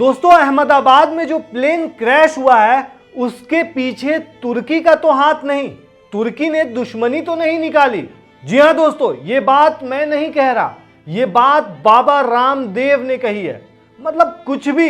दोस्तों अहमदाबाद में जो प्लेन क्रैश हुआ है उसके पीछे तुर्की का तो हाथ नहीं, तुर्की ने दुश्मनी तो नहीं निकाली। जी हां दोस्तों, ये बात मैं नहीं कह रहा, ये बात बाबा रामदेव ने कही है। मतलब कुछ भी।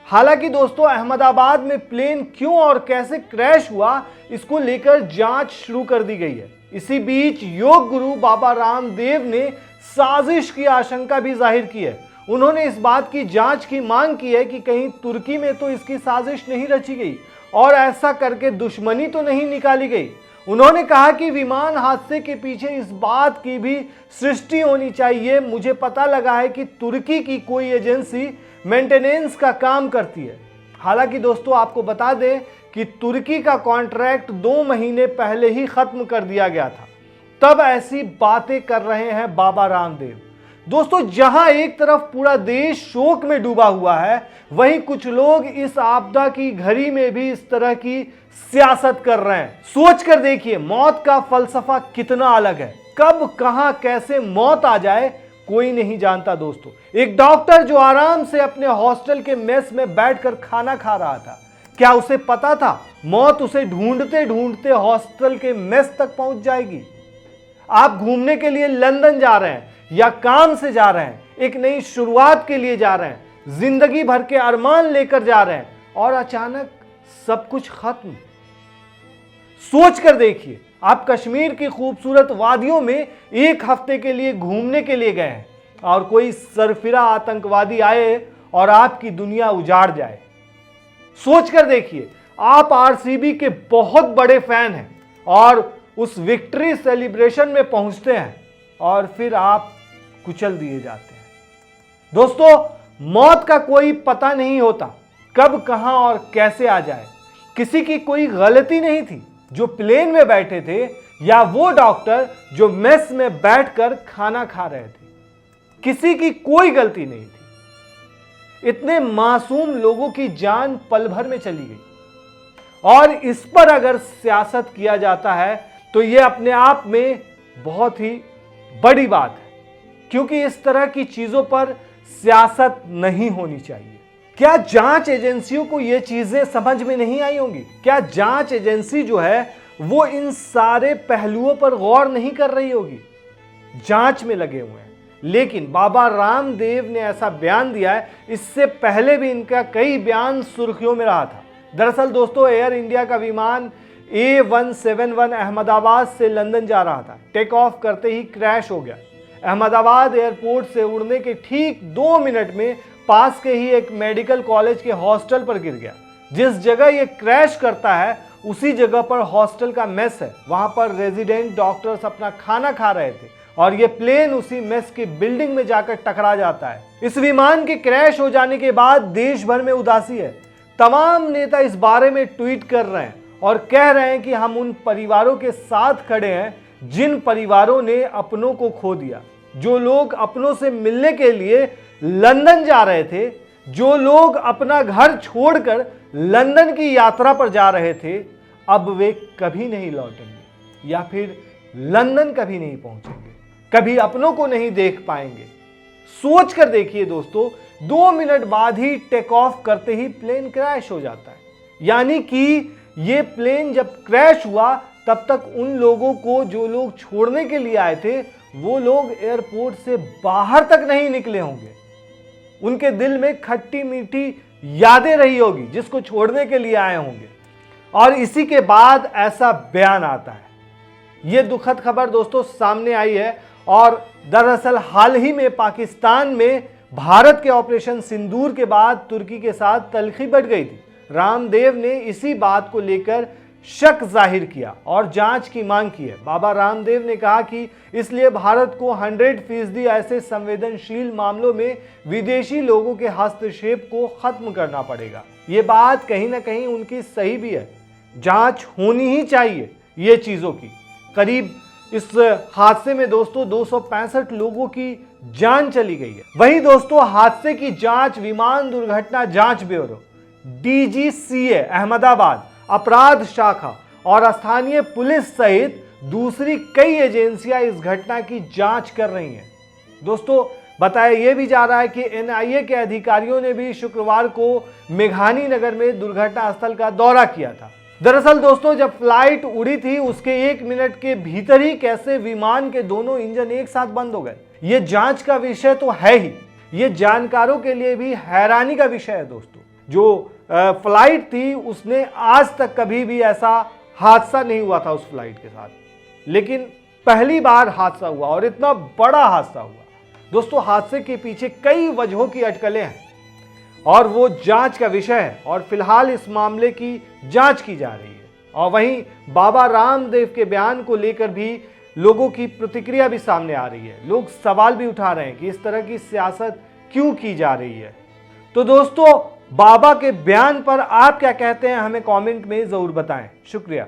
हालांकि दोस्तों अहमदाबाद में प्लेन क्यों और कैसे क्रैश हुआ इसको लेकर जांच शुरू कर दी गई है। इसी बीच योग गुरु बाबा रामदेव ने साजिश की आशंका भी जाहिर की है। उन्होंने इस बात की जांच की मांग की है कि कहीं तुर्की में तो इसकी साजिश नहीं रची गई और ऐसा करके दुश्मनी तो नहीं निकाली गई। उन्होंने कहा कि विमान हादसे के पीछे इस बात की भी सृष्टि होनी चाहिए। मुझे पता लगा है कि तुर्की की कोई एजेंसी मेंटेनेंस का काम करती है। हालांकि दोस्तों आपको बता दें कि तुर्की का कॉन्ट्रैक्ट 2 महीने पहले ही खत्म कर दिया गया था, तब ऐसी बातें कर रहे हैं बाबा रामदेव। दोस्तों जहां एक तरफ पूरा देश शोक में डूबा हुआ है, वहीं कुछ लोग इस आपदा की घड़ी में भी इस तरह की सियासत कर रहे हैं। सोच कर देखिए मौत का फलसफा कितना अलग है। कब कहां कैसे मौत आ जाए कोई नहीं जानता। दोस्तों एक डॉक्टर जो आराम से अपने हॉस्टल के मेस में बैठकर खाना खा रहा था, क्या उसे पता था मौत उसे ढूंढते ढूंढते हॉस्टल के मेस तक पहुंच जाएगी? आप घूमने के लिए लंदन जा रहे हैं या काम से जा रहे हैं, एक नई शुरुआत के लिए जा रहे हैं, जिंदगी भर के अरमान लेकर जा रहे हैं और अचानक सब कुछ खत्म। सोच कर देखिए, आप कश्मीर की खूबसूरत वादियों में 1 हफ्ते के लिए घूमने के लिए गए हैं और कोई सरफिरा आतंकवादी आए और आपकी दुनिया उजाड़ जाए। सोच कर देखिए, आप आरसीबी के बहुत बड़े फैन हैं और उस विक्ट्री सेलिब्रेशन में पहुंचते हैं और फिर आप कुचल दिए जाते हैं। दोस्तों मौत का कोई पता नहीं होता, कब कहां और कैसे आ जाए। किसी की कोई गलती नहीं थी जो प्लेन में बैठे थे या वो डॉक्टर जो मेस में बैठकर खाना खा रहे थे। किसी की कोई गलती नहीं थी। इतने मासूम लोगों की जान पल भर में चली गई और इस पर अगर सियासत किया जाता है तो यह अपने आप में बहुत ही बड़ी बात है, क्योंकि इस तरह की चीजों पर सियासत नहीं होनी चाहिए। क्या जांच एजेंसियों को यह चीजें समझ में नहीं आई होंगी? क्या जांच एजेंसी जो है वो इन सारे पहलुओं पर गौर नहीं कर रही होगी? जांच में लगे हुए हैं, लेकिन बाबा रामदेव ने ऐसा बयान दिया है। इससे पहले भी इनका कई बयान सुर्खियों में रहा था। दरअसल दोस्तों एयर इंडिया का विमान A171 अहमदाबाद से लंदन जा रहा था। टेक ऑफ करते ही क्रैश हो गया। अहमदाबाद एयरपोर्ट से उड़ने के ठीक 2 मिनट में पास के ही एक मेडिकल कॉलेज के हॉस्टल पर गिर गया। जिस जगह ये क्रैश करता है उसी जगह पर हॉस्टल का मेस है। वहां पर रेजिडेंट डॉक्टर्स अपना खाना खा रहे थे और ये प्लेन उसी मेस की बिल्डिंग में जाकर टकरा जाता है। इस विमान के क्रैश हो जाने के बाद देश भर में उदासी है। तमाम नेता इस बारे में ट्वीट कर रहे हैं और कह रहे हैं कि हम उन परिवारों के साथ खड़े हैं जिन परिवारों ने अपनों को खो दिया, जो लोग अपनों से मिलने के लिए लंदन जा रहे थे, जो लोग अपना घर छोड़कर लंदन की यात्रा पर जा रहे थे। अब वे कभी नहीं लौटेंगे या फिर लंदन कभी नहीं पहुंचेंगे, कभी अपनों को नहीं देख पाएंगे। सोच कर देखिए दोस्तों, 2 मिनट बाद ही टेक ऑफ करते ही प्लेन क्रैश हो जाता है। यानी कि ये प्लेन जब क्रैश हुआ तब तक उन लोगों को जो लोग छोड़ने के लिए आए थे वो लोग एयरपोर्ट से बाहर तक नहीं निकले होंगे। उनके दिल में खट्टी मीठी यादें रही होगी जिसको छोड़ने के लिए आए होंगे और इसी के बाद ऐसा बयान आता है। यह दुखद खबर दोस्तों सामने आई है और दरअसल हाल ही में पाकिस्तान में भारत के ऑपरेशन सिंदूर के बाद तुर्की के साथ तल्खी बढ़ गई थी। रामदेव ने इसी बात को लेकर शक जाहिर किया और जांच की मांग की है। बाबा रामदेव ने कहा कि इसलिए भारत को 100% ऐसे संवेदनशील मामलों में विदेशी लोगों के हस्तक्षेप को खत्म करना पड़ेगा। ये बात कहीं ना कहीं उनकी सही भी है। जांच होनी ही चाहिए ये चीजों की। करीब इस हादसे में दोस्तों 265 लोगों की जान चली गई है। वहीं दोस्तों हादसे की जांच विमान दुर्घटना जांच ब्यूरो DGCA अहमदाबाद अपराध शाखा और स्थानीय पुलिस सहित दूसरी कई एजेंसियां इस घटना की जांच कर रही हैं। दोस्तों बताया यह भी जा रहा है कि एनआईए के अधिकारियों ने भी शुक्रवार को मेघानी नगर में दुर्घटना स्थल का दौरा किया था। दरअसल दोस्तों, जब फ्लाइट उड़ी थी उसके 1 मिनट के भीतर ही कैसे विमान के दोनों इंजन एक साथ बंद हो गए, ये जांच का विषय तो है ही, ये जानकारों के लिए भी हैरानी का विषय है दोस्तों। जो फ्लाइट थी उसने आज तक कभी भी ऐसा हादसा नहीं हुआ था उस फ्लाइट के साथ, लेकिन पहली बार हादसा हुआ और इतना बड़ा हादसा हुआ। दोस्तों, हादसे के पीछे कई वजहों की अटकलें हैं और वो जांच का विषय है और फिलहाल इस मामले की जांच की जा रही है। और वहीं बाबा रामदेव के बयान को लेकर भी लोगों की प्रतिक्रिया भी सामने आ रही है। लोग सवाल भी उठा रहे हैं कि इस तरह की सियासत क्यों की जा रही है। तो दोस्तों, बाबा के बयान पर आप क्या कहते हैं, हमें कमेंट में जरूर बताएं। शुक्रिया।